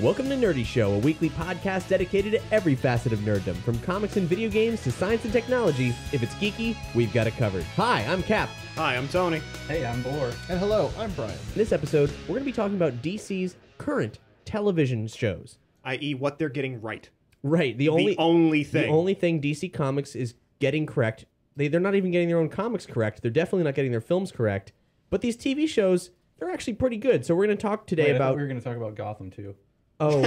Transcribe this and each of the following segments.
Welcome to Nerdy Show, a weekly podcast dedicated to every facet of nerddom, from comics and video games to science and technology. If it's geeky, we've got it covered. Hi, I'm Cap. Hi, I'm Tony. Hey, I'm Boar. And hello, I'm Brian. In this episode, we're going to be talking about DC's current television shows. I.e. what they're getting right. Right, the only thing DC Comics is getting correct. They're not even getting their own comics correct. They're definitely not getting their films correct. But these TV shows, they're actually pretty good. So we're going to talk today Wait, I about... thought we were going to talk about Gotham, too. Oh.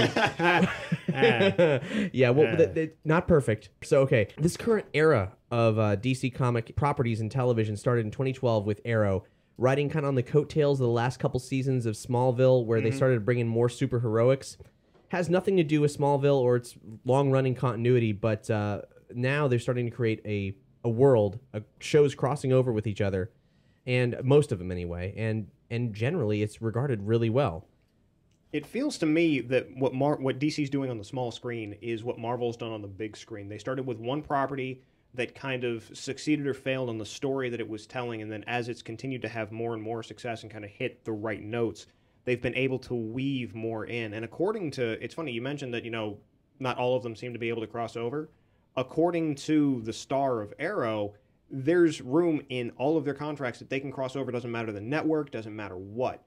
Yeah, well, not perfect. So, okay. This current era of DC comic properties and television started in 2012 with Arrow, riding kind of on the coattails of the last couple seasons of Smallville, where they started bringing more superheroics. Has nothing to do with Smallville or its long-running continuity, but now they're starting to create a world, shows crossing over with each other, and most of them anyway, and generally it's regarded really well. It feels to me that what DC's doing on the small screen is what Marvel's done on the big screen. They started with one property that kind of succeeded or failed on the story that it was telling, and then as it's continued to have more and more success and kind of hit the right notes, they've been able to weave more in. And according to, it's funny, you mentioned that, not all of them seem to be able to cross over. According to the star of Arrow, there's room in all of their contracts that they can cross over. Doesn't matter the network, doesn't matter what.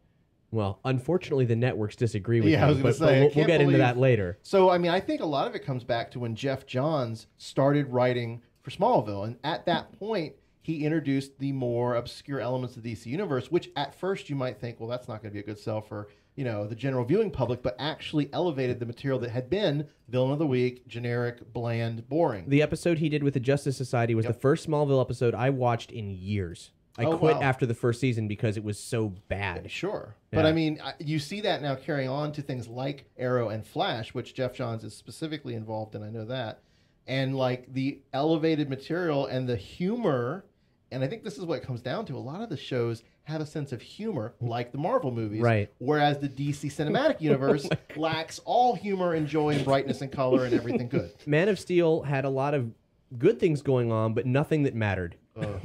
Well, unfortunately, the networks disagree with I was you, going but to say, we'll get into that later. So, I think a lot of it comes back to when Jeff Johns started writing for Smallville, and at that point, he introduced the more obscure elements of the DC Universe, which at first you might think, well, that's not going to be a good sell for, the general viewing public, but actually elevated the material that had been Villain of the Week, generic, bland, boring. The episode he did with the Justice Society was the first Smallville episode I watched in years. I quit after the first season because it was so bad. Sure. Yeah. But you see that now carrying on to things like Arrow and Flash, which Jeff Johns is specifically involved in, I know that. And like the elevated material and the humor, and I think this is what it comes down to. A lot of the shows have a sense of humor, like the Marvel movies. Right. Whereas the DC Cinematic Universe lacks all humor and joy and brightness and color and everything good. Man of Steel had a lot of good things going on, but nothing that mattered.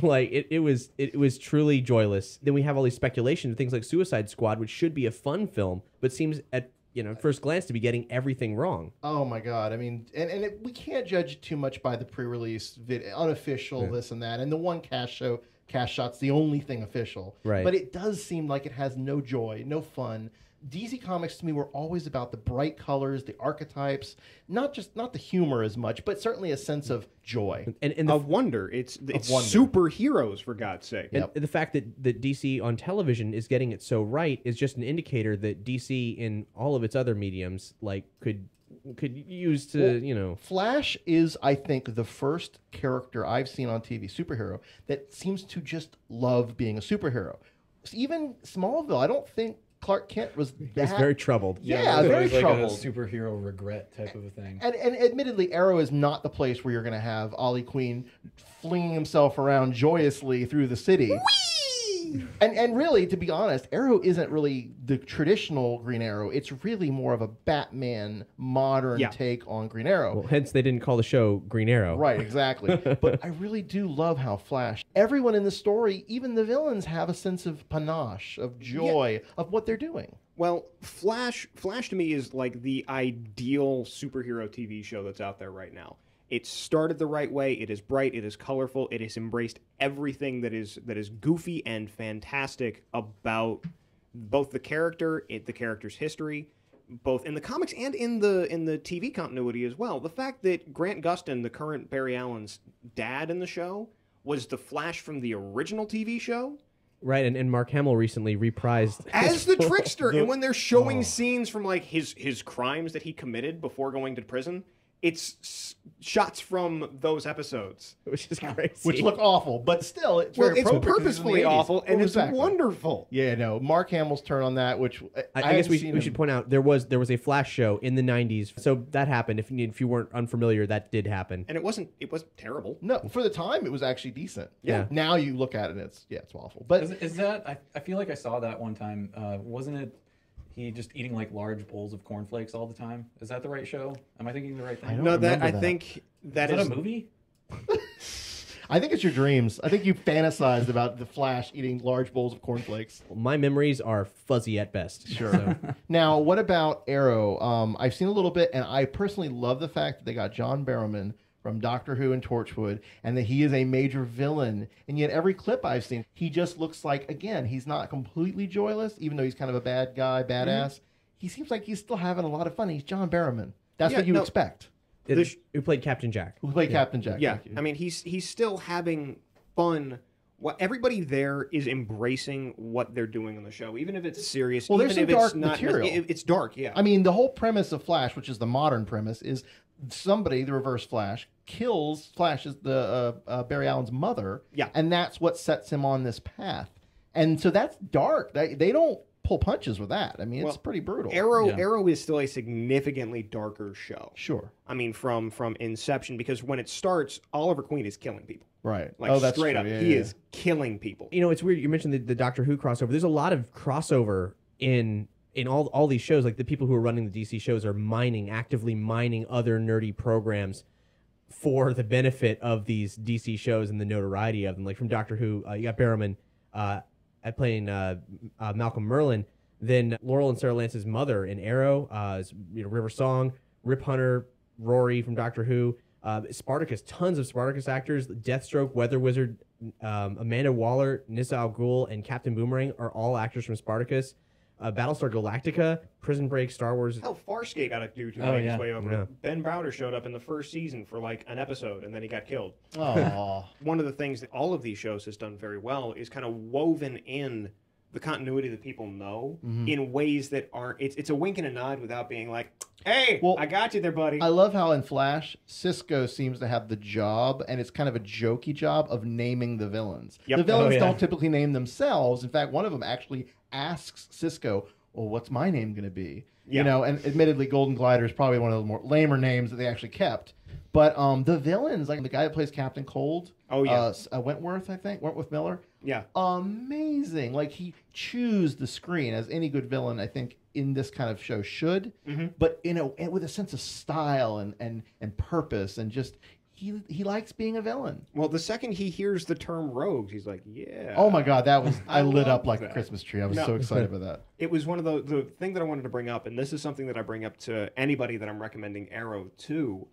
Like it was truly joyless. Then we have all these speculation of things like Suicide Squad, which should be a fun film, but seems at first glance to be getting everything wrong. Oh my God! We can't judge too much by the pre-release, unofficial this and that, and the one cash shot's the only thing official. Right. But it does seem like it has no joy, no fun. DC Comics to me were always about the bright colors, the archetypes, not the humor as much, but certainly a sense of joy and of wonder. It's superheroes, for God's sake. And the fact that DC on television is getting it so right is just an indicator that DC in all of its other mediums could use to Flash is, I think, the first character I've seen on TV, superhero, that seems to just love being a superhero. Even Smallville, I don't think Clark Kent was that... He was very troubled. Yeah, very troubled. Like a superhero regret type of a thing. And admittedly, Arrow is not the place where you're going to have Ollie Queen flinging himself around joyously through the city. Whee! And really, to be honest, Arrow isn't really the traditional Green Arrow. It's really more of a Batman modern take on Green Arrow. Well, hence they didn't call the show Green Arrow. Right, exactly. But I really do love how Flash, everyone in the story, even the villains, have a sense of panache, of joy, of what they're doing. Well, Flash to me is like the ideal superhero TV show that's out there right now. It started the right way. It is bright. It is colorful. It has embraced everything that is goofy and fantastic about both the character, the character's history, both in the comics and in the TV continuity as well. The fact that Grant Gustin, the current Barry Allen's dad in the show, was the Flash from the original TV show. Right, and Mark Hamill recently reprised as the trickster. And when they're showing scenes from like his crimes that he committed before going to prison, it's shots from those episodes, which is crazy, which look awful, but still, it's very it's purposefully awful, and it's wonderful. Yeah, no, Mark Hamill's turn on that, which I guess we should point out there was a Flash show in the '90s, so that happened. If you weren't unfamiliar, that did happen, and it wasn't terrible. No, for the time, it was actually decent. Yeah. Now you look at it, and it's awful. But is that? I feel like I saw that one time. Wasn't it? He just eating like large bowls of cornflakes all the time. Is that the right show? Am I thinking the right thing? I think that is a movie. I think it's your dreams. I think you fantasized about the Flash eating large bowls of cornflakes. My memories are fuzzy at best. Sure. So, Now, what about Arrow? I've seen a little bit, and I personally love the fact that they got John Barrowman from Doctor Who and Torchwood, and that he is a major villain. And yet every clip I've seen, he just looks like, again, he's not completely joyless, even though he's kind of a bad guy, badass. He seems like he's still having a lot of fun. He's John Barrowman. That's what you expect. who played Captain Jack? Who played Captain Jack? Yeah, Thank you. I mean, he's still having fun. Well, everybody there is embracing what they're doing on the show, even if it's serious. Well, even there's if some dark it's not, material. It's dark, yeah. I mean, the whole premise of Flash, which is the modern premise, is somebody, the Reverse Flash, kills Flash's Barry Allen's mother. Yeah. And that's what sets him on this path. And so that's dark. They don't pull punches with that. I mean, it's pretty brutal. Arrow is still a significantly darker show. Sure. I mean, from inception, because when it starts, Oliver Queen is killing people. Right. Like, that's straight true. up, Yeah, he yeah. is killing people. You know, it's weird. You mentioned the Doctor Who crossover. There's a lot of crossover in all these shows. Like the people who are running the DC shows are actively mining other nerdy programs for the benefit of these DC shows and the notoriety of them. Like from Doctor Who, you got Barrowman playing Malcolm Merlin. Then Laurel and Sarah Lance's mother in Arrow, is, River Song, Rip Hunter, Rory from Doctor Who, Spartacus, tons of Spartacus actors, Deathstroke, Weather Wizard, Amanda Waller, Nissa Al Ghul, and Captain Boomerang are all actors from Spartacus. Battlestar Galactica, Prison Break, Star Wars. Hell, Farscape got a dude who Oh, made yeah. his way over. Yeah. Ben Browder showed up in the first season for like an episode, and then he got killed. Oh. One of the things that all of these shows has done very well is kind of woven in the continuity that people know in ways that aren't. It's a wink and a nod without being like, "Hey, Well, I got you there, buddy." I love how in Flash, Cisco seems to have the job, and it's kind of a jokey job, of naming the villains. Yep. The villains Oh, yeah. don't typically name themselves. In fact, one of them actually asks Cisco, well, what's my name going to be? Yeah. You know, and admittedly, Golden Glider is probably one of the more lamer names that they actually kept. But the villains, like the guy that plays Captain Cold, Wentworth, I think, Wentworth Miller, Yeah. amazing. Like, he chews the screen, as any good villain, I think, in this kind of show should, but with a sense of style and purpose, and just he likes being a villain. Well, the second he hears the term rogues, he's like, "Yeah." Oh my God, that was I lit love up like that. a Christmas tree. I was No. so excited about that. It was one of the thing that I wanted to bring up, and this is something that I bring up to anybody that I'm recommending Arrow to.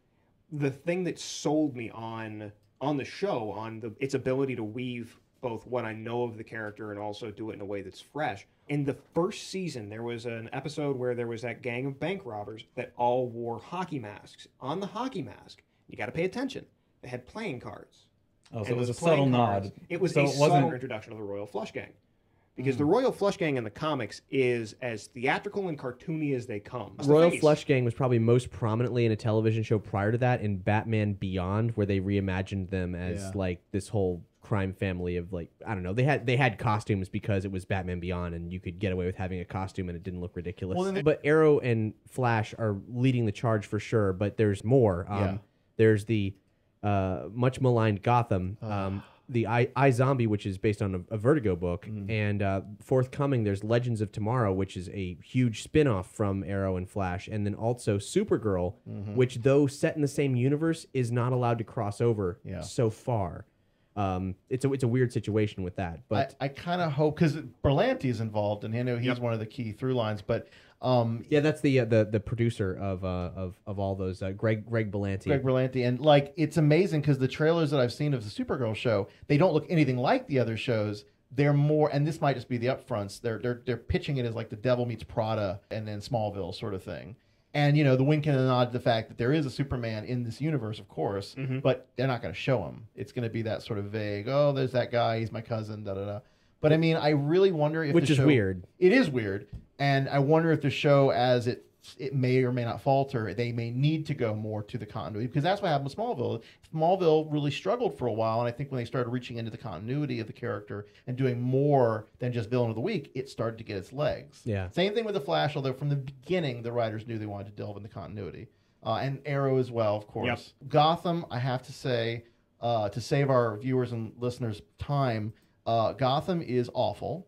The thing that sold me on the show, on its ability to weave both what I know of the character and also do it in a way that's fresh. In the first season, there was an episode where there was that gang of bank robbers that all wore hockey masks. On the hockey mask, you got to pay attention. They had playing cards. Oh, so And it was a those playing subtle cards- nod. It was So a it wasn't- subtle introduction of the Royal Flush Gang. Because the Royal Flush Gang in the comics is as theatrical and cartoony as they come. It's the Royal face. Flush Gang was probably most prominently in a television show prior to that in Batman Beyond, where they reimagined them as like this whole crime family of, like, I don't know. They had costumes because it was Batman Beyond, and you could get away with having a costume and it didn't look ridiculous. Well, but Arrow and Flash are leading the charge for sure. But there's more. There's the much maligned Gotham. The iZombie, which is based on a Vertigo book, and forthcoming, there's Legends of Tomorrow, which is a huge spin-off from Arrow and Flash, and then also Supergirl, which, though set in the same universe, is not allowed to cross over so far. It's a weird situation with that, but I kind of hope, because Berlanti's involved, and I know he's one of the key through lines, but that's the producer of all those, Greg Berlanti. Greg Berlanti, and like, it's amazing because the trailers that I've seen of the Supergirl show, they don't look anything like the other shows. They're more, and this might just be the upfronts. They're pitching it as like the Devil Meets Prada and then Smallville sort of thing. And, you know, the wink and the nod to the fact that there is a Superman in this universe, of course, but they're not going to show him. It's going to be that sort of vague, oh, there's that guy, he's my cousin, da-da-da. But, I mean, I really wonder if Which the is show, weird. It is weird. And I wonder if the show, as it may or may not falter, they may need to go more to the continuity, because that's what happened with Smallville. Smallville really struggled for a while, and I think when they started reaching into the continuity of the character and doing more than just villain of the week, it started to get its legs. Yeah. Same thing with the Flash, although from the beginning the writers knew they wanted to delve into continuity, and Arrow as well, of course. Gotham, I have to say, to save our viewers and listeners time, Gotham is awful,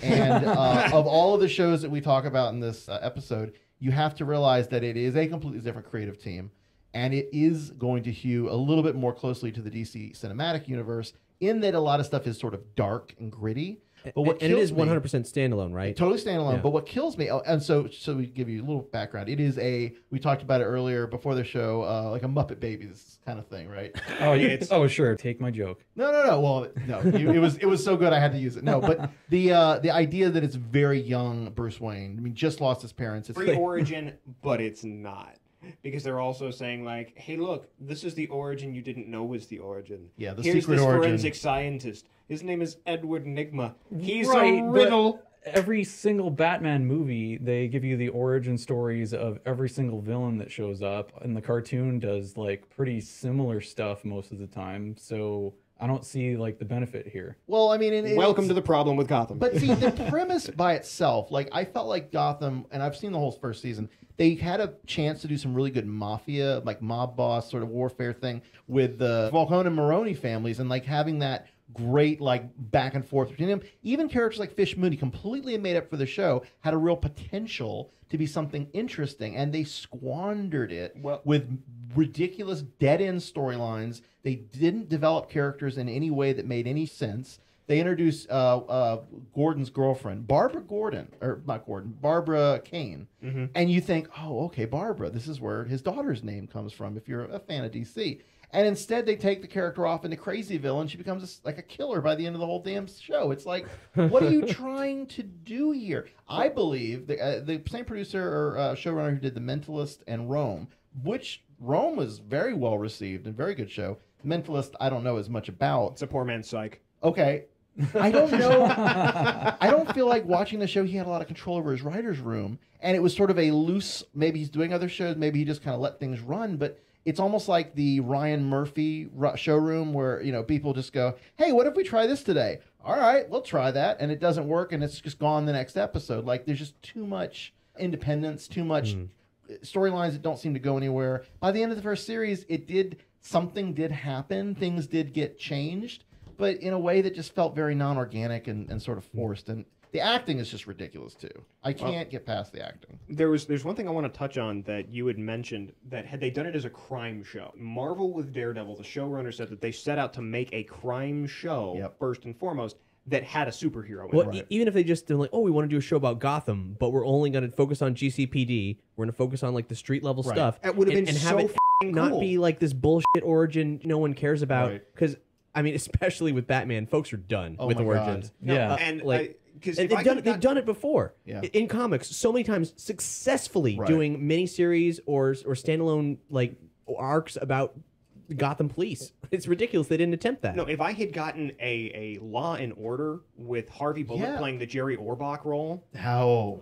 and of all of the shows that we talk about in this episode, you have to realize that it is a completely different creative team. and it is going to hew a little bit more closely to the DC cinematic universe in that a lot of stuff is sort of dark and gritty. But what and it is kills me- 100% standalone, right? Totally standalone. Yeah. But what kills me, and so we give you a little background. It is we talked about it earlier before the show, like a Muppet Babies kind of thing, right? Oh, oh, sure. Take my joke. No. Well, no, it was so good I had to use it. No, but the idea that it's very young Bruce Wayne. I mean, just lost his parents. It's Pre-origin, but it's not. Because they're also saying, like, hey, look, this is the origin you didn't know was the origin. Yeah, the Here's secret this origin. forensic scientist. His name is Edward Nygma. He's Right, a but riddle. Every single Batman movie, they give you the origin stories of every single villain that shows up, and the cartoon does like pretty similar stuff most of the time. So I don't see like the benefit here. well, I mean, Welcome to the problem with Gotham. But see, the premise by itself, like I felt like Gotham, and I've seen the whole first season. They had a chance to do some really good mafia, like mob boss sort of warfare thing with the Falcone and Maroni families, and like having that great like back and forth between them. Even characters like Fish Mooney, completely made up for the show, had a real potential to be something interesting, and they squandered it with ridiculous dead-end storylines. They didn't develop characters in any way that made any sense. They introduced Gordon's girlfriend, Barbara Kane. Mm-hmm. And you think, oh, okay, Barbara, this is where his daughter's name comes from if you're a fan of DC. And instead they take the character off into Crazyville, and she becomes like a killer by the end of the whole damn show. It's like, what are you trying to do here? I believe the same producer or showrunner who did The Mentalist and Rome, which Rome was very well received and very good show. Mentalist, I don't know as much about. It's a poor man's Psych. Okay. I don't know. I don't feel like watching the show he had a lot of control over his writer's room. And it was sort of a loose, maybe he's doing other shows, maybe he just kind of let things run. But it's almost like the Ryan Murphy showroom where, you know, people just go, hey, what if we try this today? All right, we'll try that. And it doesn't work, and it's just gone the next episode. Like, there's just too much too much storylines that don't seem to go anywhere. By the end of the first series, something did happen. Things did get changed, but in a way that just felt very non-organic and sort of forced. And the acting is just ridiculous too. I can't get past the acting. There's one thing I want to touch on that you had mentioned, that had they done it as a crime show, Marvel with Daredevil, the showrunner said that they set out to make a crime show first and foremost that had a superhero in Well, it. even if they just did like, oh, we want to do a show about Gotham, but we're only going to focus on GCPD. We're going to focus on like the street level stuff. That would have been and so have it f***ing not cool. be like this bullshit origin no one cares about. Right. Because I mean, especially with Batman, folks are done Oh with my origins. God. Yeah. And like. because And they've done it before Yeah. in comics so many times successfully, Right. doing miniseries or standalone like arcs about Gotham police. It's ridiculous they didn't attempt that. No, if I had gotten a Law and Order with Harvey Bullock playing the Jerry Orbach role, How?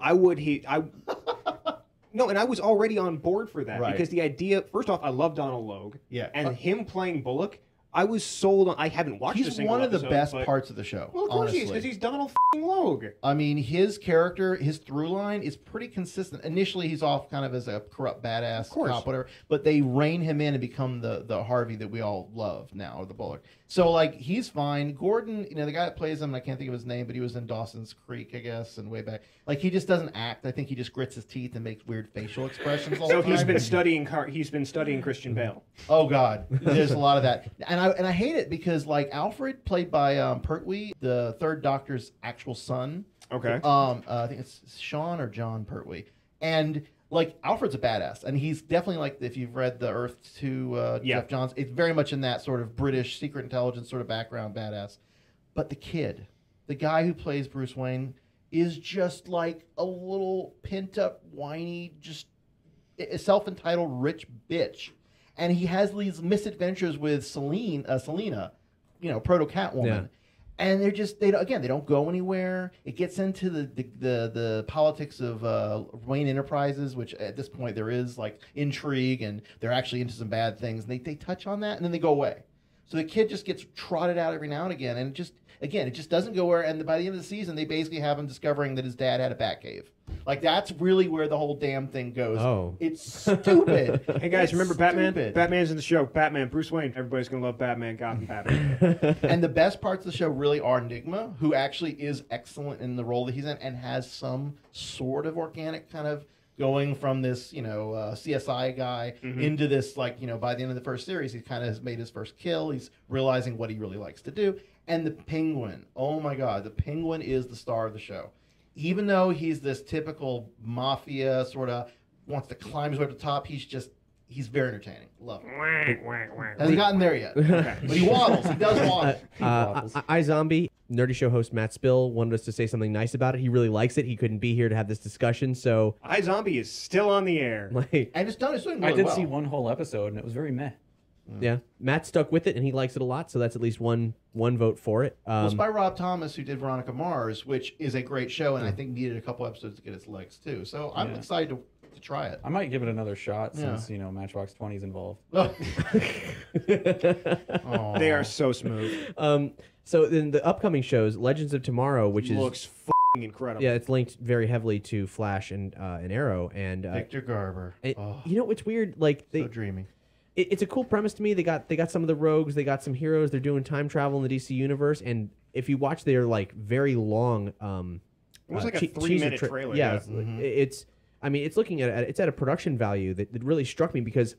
No, and I was already on board for that Right. because the idea. First off, I love Donald Logue. Yeah. and him playing Bullock, I was sold on. I haven't watched a He's single one of the episode, best but- parts of the show. Well, of course honestly. he is because he's Donald Logue. I mean, his character, his through line is pretty consistent. Initially, he's off kind of as a corrupt badass course. cop, whatever. But they rein him in and become the Harvey that we all love now, or the Bullock. So, like, he's fine. Gordon, you know, the guy that plays him, I can't think of his name, but he was in Dawson's Creek, I guess, and way back. Like, he just doesn't act. I think he just grits his teeth and makes weird facial expressions all So the time. he's been studying Christian Bale. Oh God, there's a lot of that, and I hate it because like Alfred, played by Pertwee, the Third Doctor's actual son. Okay. I think it's Sean or John Pertwee, and like Alfred's a badass, and he's definitely like, if you've read the Earth to Jeff Johns, it's very much in that sort of British secret intelligence sort of background badass. But the kid, the guy who plays Bruce Wayne, is just like a little pent up, whiny, just self-entitled rich bitch. And he has these misadventures with Selena, you know, proto Catwoman. Yeah. And they don't go anywhere. It gets into the politics of Wayne Enterprises, which at this point there is like intrigue, and they're actually into some bad things. And they touch on that, and then they go away. So the kid just gets trotted out every now and again, and it just doesn't go where. And by the end of the season, they basically have him discovering that his dad had a Batcave. Like, that's really where the whole damn thing goes. Oh. It's stupid. Hey guys, It's remember Batman? stupid. Batman's in the show. Batman, Bruce Wayne. Everybody's gonna love Batman. Gotham, Batman. And the best parts of the show really are Nygma, who actually is excellent in the role that he's in and has some sort of organic kind of going from this, CSI guy into this, like, by the end of the first series, he kind of has made his first kill. He's realizing what he really likes to do. And the Penguin, oh my God, the Penguin is the star of the show. Even though he's this typical mafia sort of wants to climb his way up to the top, he's very entertaining. Love him. Hasn't gotten there yet. Okay. But he waddles. He does waddle. iZombie, Nerdy Show host Matt Spill wanted us to say something nice about it. He really likes it. He couldn't be here to have this discussion, so iZombie is still on the air. And it's doing really well. I did see one whole episode, and it was very meh. Yeah, Matt stuck with it, and he likes it a lot, so that's at least one vote for it. It's by Rob Thomas, who did Veronica Mars, which is a great show, and I think needed a couple episodes to get its legs, too. So I'm excited to try it. I might give it another shot since, Matchbox 20 is involved. They are so smooth. So in the upcoming shows, Legends of Tomorrow, which looks incredible. Yeah, it's linked very heavily to Flash and Arrow. And Victor Garber. It's weird. Like so dreamy. It's a cool premise to me. They got some of the rogues. They got some heroes. They're doing time travel in the DC universe. And if you watch their like very long, it was like a 3-minute trailer. Yeah, it's looking at it's at a production value that really struck me because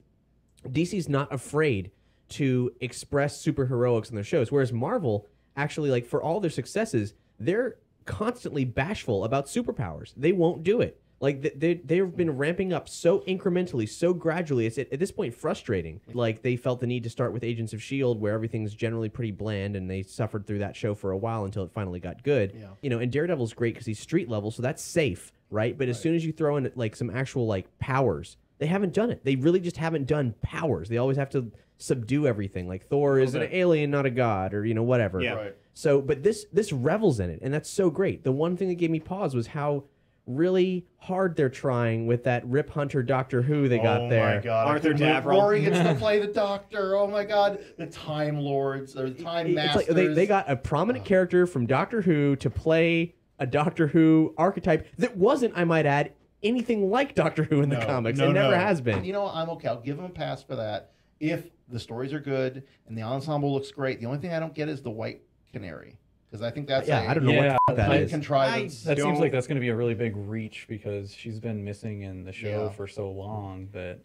DC's not afraid to express superheroics in their shows, whereas Marvel actually, like, for all their successes, they're constantly bashful about superpowers. They won't do it. Like, they've been ramping up so incrementally, so gradually. It's at this point frustrating. Like, they felt the need to start with Agents of S.H.I.E.L.D., where everything's generally pretty bland, and they suffered through that show for a while until it finally got good. Yeah. And Daredevil's great because he's street level, so that's safe, right? But as soon as you throw in, like, some actual, like, powers, they haven't done it. They really just haven't done powers. They always have to subdue everything. Like, Thor is an alien, not a god, or, whatever. Yeah. Right. So, but this revels in it, and that's so great. The one thing that gave me pause was how really hard they're trying with that Rip Hunter Doctor Who they got there. Oh my God! Arthur Davron. Rory gets to play the Doctor. Oh my God! The Time Lords, or the Time Masters. Like they got a prominent character from Doctor Who to play a Doctor Who archetype that wasn't, I might add, anything like Doctor Who in the comics. It never has been. I'm okay. I'll give them a pass for that if the stories are good and the ensemble looks great. The only thing I don't get is the White Canary. Because I think that's I don't know what that is. Contrivance. That seems like that's going to be a really big reach because she's been missing in the show for so long that.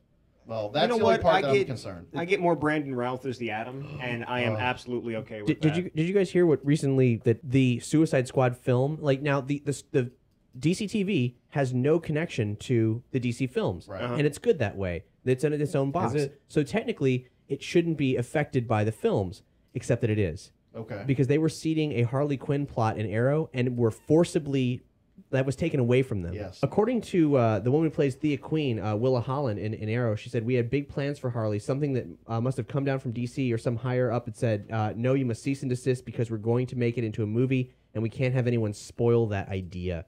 Well, that's the only part that I'm concerned. I get more Brandon Routh as the Atom, and I am absolutely okay with that. Did you guys hear what recently that the Suicide Squad film, like now the DC TV has no connection to the DC films, right. And it's good that way. It's in its own box. So technically, it shouldn't be affected by the films, except that it is. Okay. Because they were seeding a Harley Quinn plot in Arrow and were forcibly, that was taken away from them. Yes. According to the woman who plays Thea Queen, Willa Holland in Arrow, she said, "We had big plans for Harley, something that must have come down from DC or some higher up that said, no, you must cease and desist because we're going to make it into a movie and we can't have anyone spoil that idea."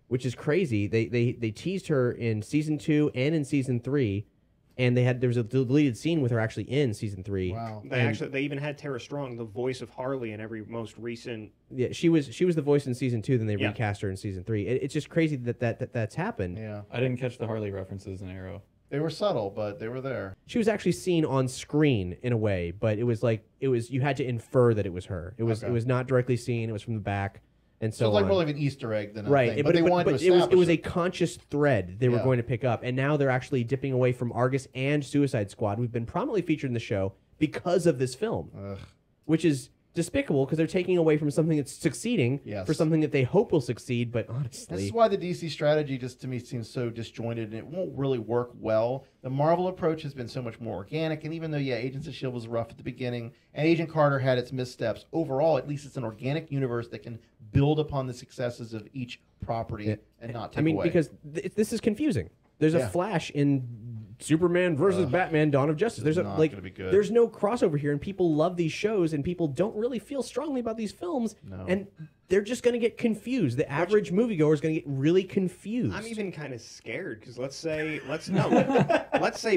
Which is crazy. They teased her in season 2 and in season 3. And there was a deleted scene with her actually in season 3. Wow. They even had Tara Strong, the voice of Harley, in every most recent. Yeah, she was the voice in season 2. Then they recast her in season 3. It's just crazy that's happened. Yeah. I didn't catch the Harley references in Arrow. They were subtle, but they were there. She was actually seen on screen in a way, but it was you had to infer that it was her. It was not directly seen. It was from the back. And so it's like on. more like an Easter egg than a right. thing. But they wanted to establish it was a conscious thread they were going to pick up. And now they're actually dipping away from Argus and Suicide Squad, who've been prominently featured in the show because of this film. Which is despicable because they're taking away from something that's succeeding for something that they hope will succeed, but honestly... This is why the DC strategy just to me seems so disjointed and it won't really work well. The Marvel approach has been so much more organic, and even though, Agents of S.H.I.E.L.D. was rough at the beginning, and Agent Carter had its missteps, overall, at least it's an organic universe that can build upon the successes of each property and not take away. Because this is confusing. There's a Flash in Superman versus Batman: Dawn of Justice. There's there's no crossover here, and people love these shows, and people don't really feel strongly about these films, and they're just going to get confused. The average moviegoer is going to get really confused. I'm even kind of scared because let's say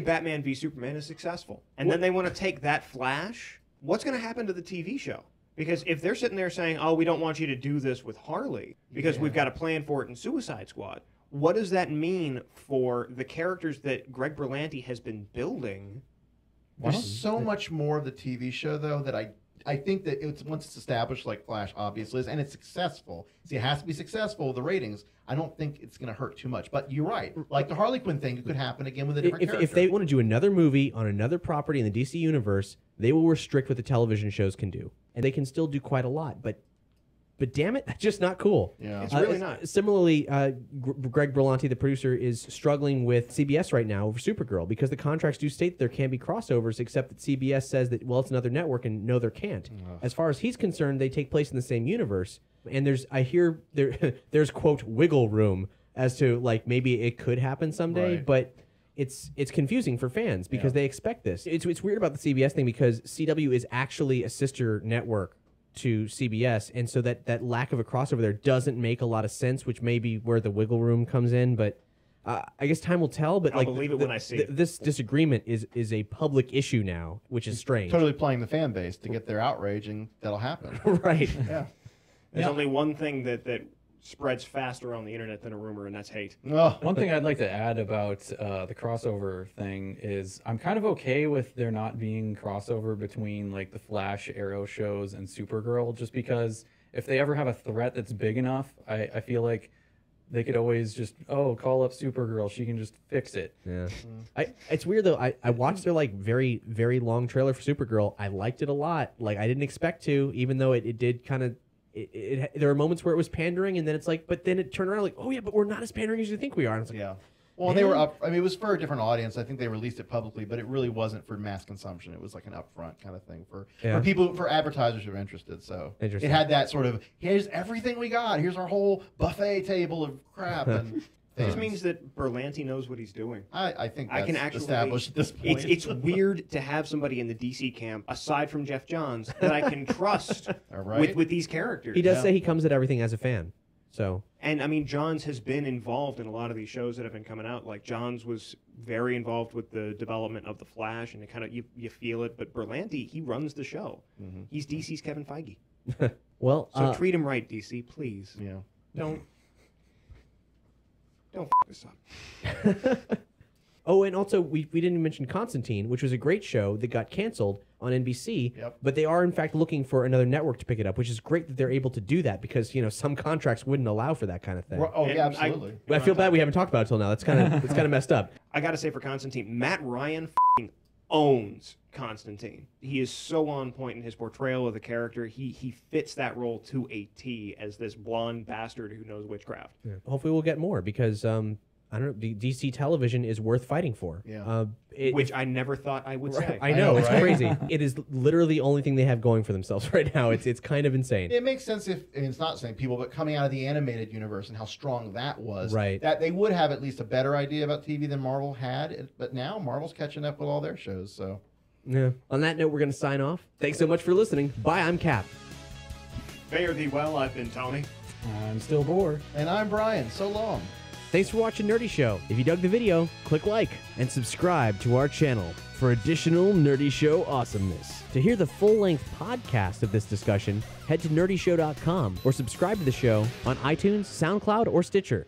Batman v Superman is successful, and then they want to take that Flash. What's going to happen to the TV show? Because if they're sitting there saying, "Oh, we don't want you to do this with Harley because we've got a plan for it in Suicide Squad," what does that mean for the characters that Greg Berlanti has been building? There's so much more of the TV show, though, that I think that once it's established, like Flash obviously is, and it's successful. See, it has to be successful with the ratings. I don't think it's going to hurt too much. But you're right. Like the Harley Quinn thing, it could happen again with a different character. If they want to do another movie on another property in the DC universe, they will restrict what the television shows can do, and they can still do quite a lot. But damn it, that's just not cool. Yeah. It's really not. Similarly, Greg Berlanti, the producer, is struggling with CBS right now over Supergirl because the contracts do state there can be crossovers, except that CBS says that, well, it's another network, and no, there can't. As far as he's concerned, they take place in the same universe, and there's quote wiggle room as to like maybe it could happen someday, Right. but it's confusing for fans because they expect this. It's weird about the CBS thing because CW is actually a sister network to CBS, and so that lack of a crossover there doesn't make a lot of sense, which may be where the wiggle room comes in. But I guess time will tell. But I'll believe it when I see it. This disagreement is a public issue now, which is strange. Totally playing the fan base to get their outrage, and that'll happen. Right. Yeah. There's only one thing that spreads faster on the internet than a rumor, and that's hate. Oh. One thing I'd like to add about the crossover thing is I'm kind of okay with there not being crossover between like the Flash, Arrow shows and Supergirl, just because if they ever have a threat that's big enough, I feel like they could always just call up Supergirl, she can just fix it. Yeah. It's weird though. I watched their like very, very long trailer for Supergirl. I liked it a lot. Like I didn't expect to, even though it did kind of. There were moments where it was pandering, and then it's like, but then it turned around like, oh yeah, but we're not as pandering as you think we are. And it's like, Yeah. Well, they were up. I mean, it was for a different audience. I think they released it publicly, but it really wasn't for mass consumption. It was like an upfront kind of thing for people, for advertisers who are interested. So it had that sort of, here's everything we got. Here's our whole buffet table of crap. And This means that Berlanti knows what he's doing. I think that's I can actually established at this point. It's weird to have somebody in the DC camp, aside from Jeff Johns, that I can trust All right. with these characters. he does say he comes at everything as a fan. So And I mean, Johns has been involved in a lot of these shows that have been coming out. Like Johns was very involved with the development of the Flash, and it kind of you feel it. But Berlanti, he runs the show. Mm-hmm. He's DC's Kevin Feige. well, So treat him right, DC, please. Yeah. Don't f this up. Oh, and also we didn't mention Constantine, which was a great show that got canceled on NBC. Yep. But they are in fact looking for another network to pick it up, which is great that they're able to do that because some contracts wouldn't allow for that kind of thing. Oh, And yeah, absolutely. But I feel bad we haven't talked about it till now. That's kind of messed up. I got to say for Constantine, Matt Ryan owns Constantine. He is so on point in his portrayal of the character. He fits that role to a T as this blonde bastard who knows witchcraft. Yeah. Hopefully we'll get more because I don't know. DC television is worth fighting for. Yeah. Which I never thought I would say. I know, it's right? crazy. It is literally the only thing they have going for themselves right now. It's kind of insane. It makes sense if, and it's not the same people, but coming out of the animated universe and how strong that was, Right. that they would have at least a better idea about TV than Marvel had. But now Marvel's catching up with all their shows. So Yeah. On that note, we're going to sign off. Thanks so much for listening. Bye. I'm Cap. Fare thee well, I've been Tony. I'm still bored. And I'm Brian. So long. Thanks for watching Nerdy Show. If you dug the video, click like and subscribe to our channel for additional Nerdy Show awesomeness. To hear the full-length podcast of this discussion, head to nerdyshow.com or subscribe to the show on iTunes, SoundCloud, or Stitcher.